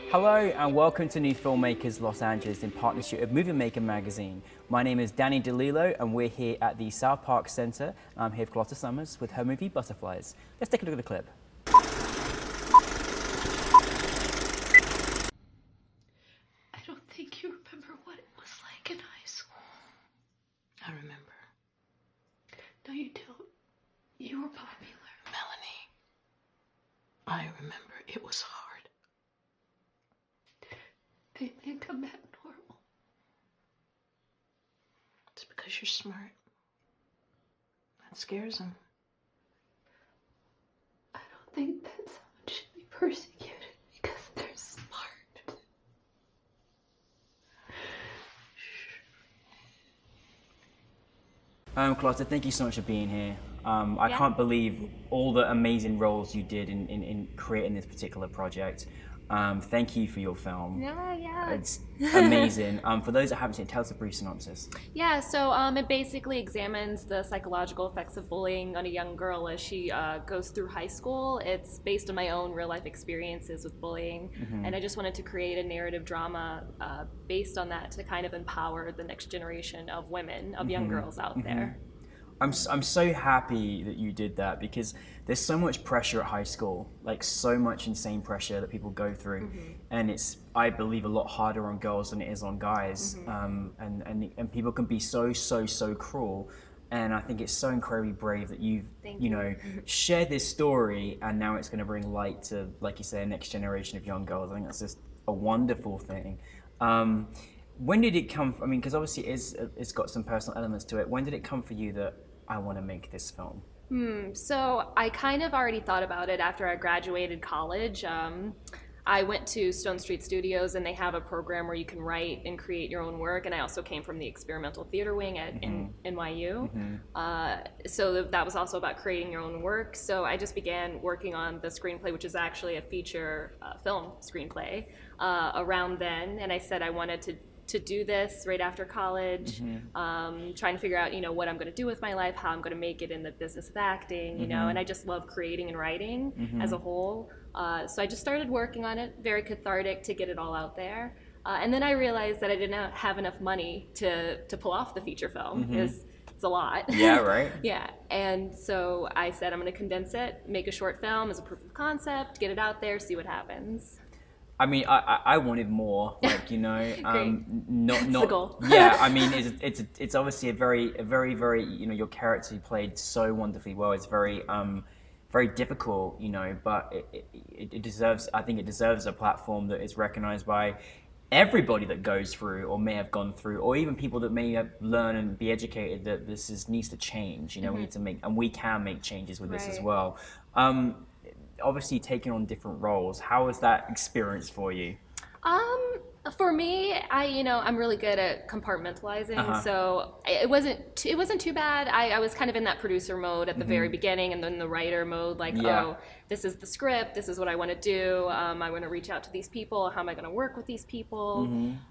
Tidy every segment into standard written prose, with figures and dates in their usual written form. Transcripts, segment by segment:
Hello and welcome to New Filmmakers Los Angeles in partnership with Movie Maker magazine. My name is Danny DeLillo and we're here at the South Park Center. I'm here with Carlotta Summers with her movie Butterflies. Let's take a look at the clip. I don't think you remember what it was like in high school. I remember. No, you don't. You were popular. Melanie, I remember it was hard. They may come back normal. It's because you're smart. That scares them. I don't think that someone should be persecuted because they're smart. Carlotta, thank you so much for being here. I can't believe all the amazing roles you did in creating this particular project. Thank you for your film. Yeah. It's amazing. For those that haven't seen it, tell us a brief synopsis. Yeah, so it basically examines the psychological effects of bullying on a young girl as she goes through high school. It's based on my own real life experiences with bullying, and I just wanted to create a narrative drama based on that to kind of empower the next generation of women, of young girls out there. I'm so happy that you did that because there's so much pressure at high school, like so much insane pressure that people go through, and it's, I believe, a lot harder on girls than it is on guys, and people can be so cruel, and I think it's so incredibly brave that you've shared this story, and now it's going to bring light to, like you say, a next generation of young girls. I think that's just a wonderful thing. When did it come? I mean, because obviously it's got some personal elements to it. When did it come for you that I want to make this film? So I kind of already thought about it after I graduated college. I went to Stone Street Studios, and they have a program where you can write and create your own work. And I also came from the experimental theater wing at NYU. So that was also about creating your own work. So I just began working on the screenplay, which is actually a feature film screenplay, around then. And I said I wanted to do this right after college, trying to figure out, what I'm going to do with my life, how I'm going to make it in the business of acting, and I just love creating and writing as a whole. So I just started working on it, very cathartic to get it all out there. And then I realized that I didn't have enough money to pull off the feature film, because it's a lot. Yeah, right? Yeah, and so I said I'm going to condense it, make a short film as a proof of concept, get it out there, see what happens. I mean, I wanted more, like, not the goal. Yeah, I mean, it's obviously a very, your character you played so wonderfully well. It's very difficult, but it deserves, I think it deserves a platform that is recognized by everybody that goes through or may have gone through, or even people that may learn and be educated that this needs to change. We need to make, and we can make changes with this as well. Obviously taking on different roles. How was that experience for you? For me, I'm really good at compartmentalizing, so it wasn't too bad. I was kind of in that producer mode at the very beginning, and then the writer mode, like, oh, this is the script, this is what I want to do, I want to reach out to these people, how am I going to work with these people,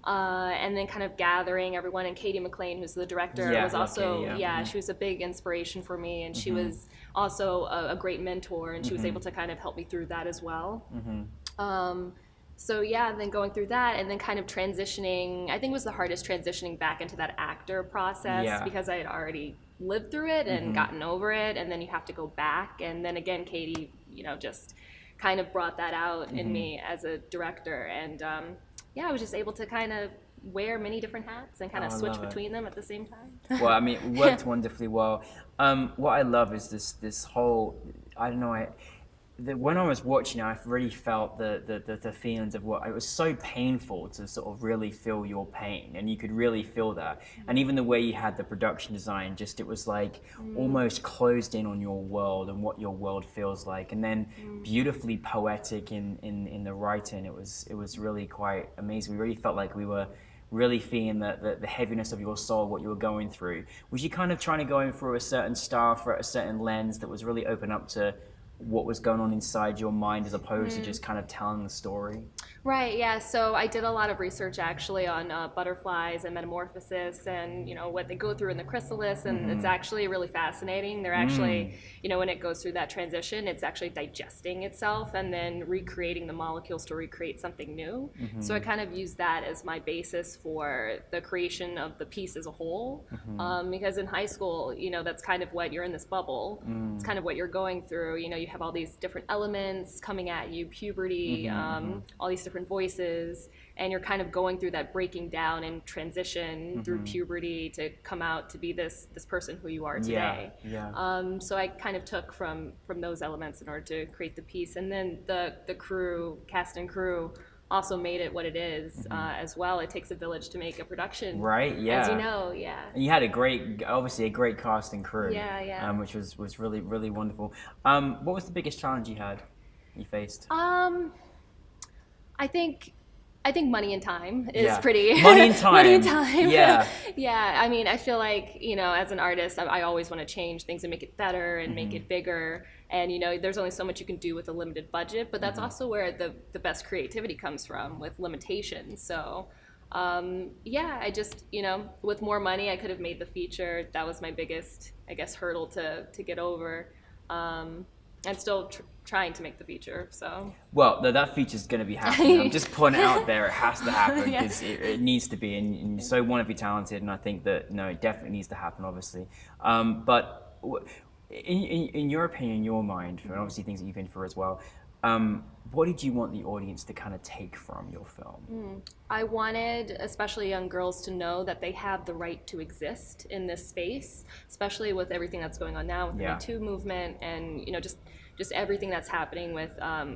and then kind of gathering everyone. And Katie McLean, who's the director, was also, she was a big inspiration for me, and she was also a great mentor, and she was able to kind of help me through that as well. So yeah, then going through that, and then kind of transitioning, I think it was the hardest, transitioning back into that actor process, because I had already lived through it and gotten over it, and then you have to go back. And then again, Katie, just kind of brought that out in me as a director. And I was just able to kind of wear many different hats and kind of switch between them at the same time. Well, I mean, it worked wonderfully well. What I love is this whole, I don't know, when I was watching, I really felt the feelings of what it was so painful to sort of really feel your pain, and you could really feel that. And even the way you had the production design, just it was like almost closed in on your world and what your world feels like, and then beautifully poetic in the writing. It was really quite amazing. We really felt like we were really feeling the heaviness of your soul, what you were going through. Was you kind of trying to go in through a certain style, for a certain lens that was really open up to what was going on inside your mind as opposed to just kind of telling the story? Right, yeah. So I did a lot of research actually on butterflies and metamorphosis and, what they go through in the chrysalis, and it's actually really fascinating. They're actually, when it goes through that transition, it's actually digesting itself and then recreating the molecules to recreate something new. So I kind of use that as my basis for the creation of the piece as a whole, because in high school, that's kind of what you're in this bubble. It's kind of what you're going through. You have all these different elements coming at you, puberty, all these different voices, and you're kind of going through that breaking down and transition through puberty to come out to be this person who you are today. So I kind of took from those elements in order to create the piece, and then the cast and crew also made it what it is as well. It takes a village to make a production, right? Yeah, as you know. Yeah, and you had obviously a great cast and crew. Which was really, really wonderful. What was the biggest challenge you faced? I think money and time is pretty. Money and time. Money and time. Yeah. Yeah. I mean, I feel like, as an artist, I always want to change things and make it better and make it bigger. And, there's only so much you can do with a limited budget, but that's also where the best creativity comes from, with limitations. So, I just, with more money, I could have made the feature. That was my biggest, I guess, hurdle to get over. And still trying to make the feature, so. Well, that feature's going to be happening. I'm just putting it out there. It has to happen because it needs to be, and you're so wonderfully talented, and I think that, it definitely needs to happen, obviously. But in your opinion, in your mind, and obviously things that you've been through as well, what did you want the audience to kind of take from your film? I wanted, especially young girls, to know that they have the right to exist in this space, especially with everything that's going on now with the Me Too movement and, just everything that's happening with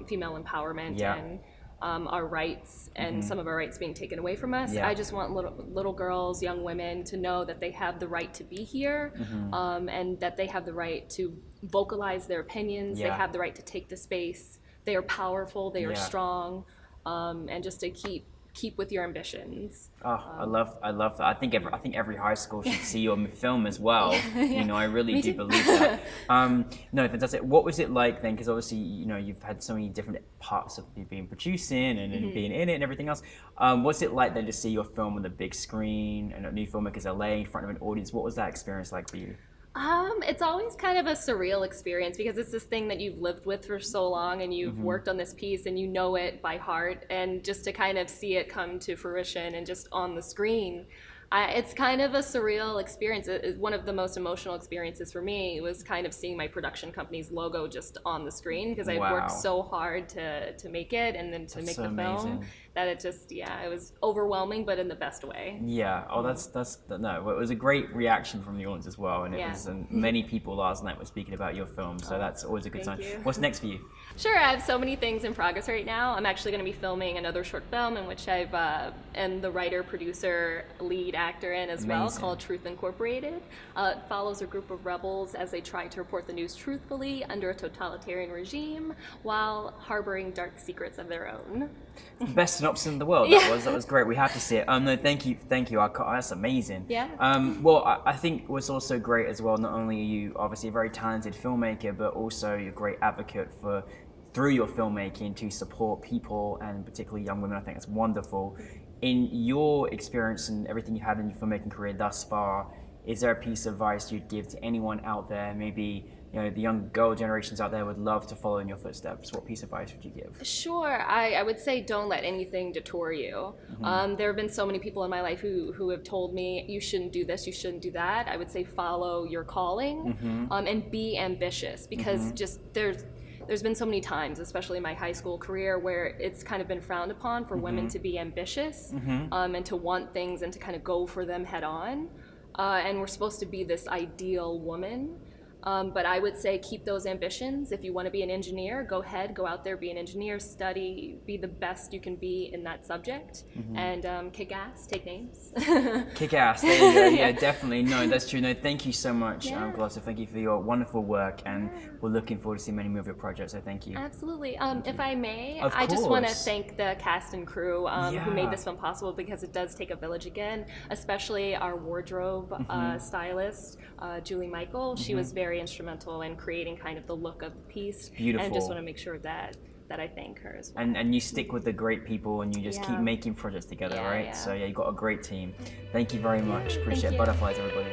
female empowerment and our rights and some of our rights being taken away from us. I just want little girls, young women to know that they have the right to be here, and that they have the right to vocalize their opinions. They have the right to take the space. They are powerful, they are strong, and just to keep with your ambitions. I love that. I think every high school should see your film as well. I really do believe that. No, fantastic. What was it like then? Because obviously, you've had so many different parts of being producing and being in it and everything else. What's it like then to see your film on the big screen and at NewFilmmakers LA in front of an audience? What was that experience like for you? It's always kind of a surreal experience because it's this thing that you've lived with for so long and you've worked on this piece and you know it by heart, and just to kind of see it come to fruition and just on the screen, it's kind of a surreal experience. One of the most emotional experiences for me was kind of seeing my production company's logo just on the screen, because I worked so hard to make it and then to make the film that it just, it was overwhelming, but in the best way. Yeah. Oh, no, it was a great reaction from the audience as well, and it was, and many people last night were speaking about your film, so that's always a good sign. What's next for you? Sure, I have so many things in progress right now. I'm actually going to be filming another short film in which I've am the writer, producer, lead actor in as well, called Truth Incorporated. It follows a group of rebels as they try to report the news truthfully under a totalitarian regime while harboring dark secrets of their own. The best synopsis in the world. That was great. We have to see it. No, thank you. That's amazing. Yeah. Well, I think what's also great as well, not only are you obviously a very talented filmmaker, but also you're a great advocate through your filmmaking to support people, and particularly young women. I think it's wonderful. In your experience and everything you've had in your filmmaking career thus far, is there a piece of advice you'd give to anyone out there? Maybe the young girl generations out there would love to follow in your footsteps. What piece of advice would you give? Sure. I would say don't let anything detour you. There have been so many people in my life who have told me, you shouldn't do this, you shouldn't do that. I would say follow your calling, and be ambitious, because just there's been so many times, especially in my high school career, where it's kind of been frowned upon for women to be ambitious, and to want things and to kind of go for them head on. And we're supposed to be this ideal woman. But I would say keep those ambitions. If you want to be an engineer, go ahead, go out there, be an engineer, study, be the best you can be in that subject, and kick ass, take names. Kick ass, there you go. Yeah, definitely. No, that's true. No, thank you so much, Carlotta. Thank you for your wonderful work, and we're looking forward to seeing many more of your projects, so thank you. Absolutely. If I may, I just want to thank the cast and crew who made this film possible, because it does take a village again, especially our wardrobe stylist, Julie Michael. She was very very instrumental in creating kind of the look of the piece. Beautiful. And I just want to make sure that I thank her as well. And you stick with the great people and you just keep making projects together, right? Yeah. So yeah, you've got a great team. Thank you very much. Appreciate you. Butterflies, everybody.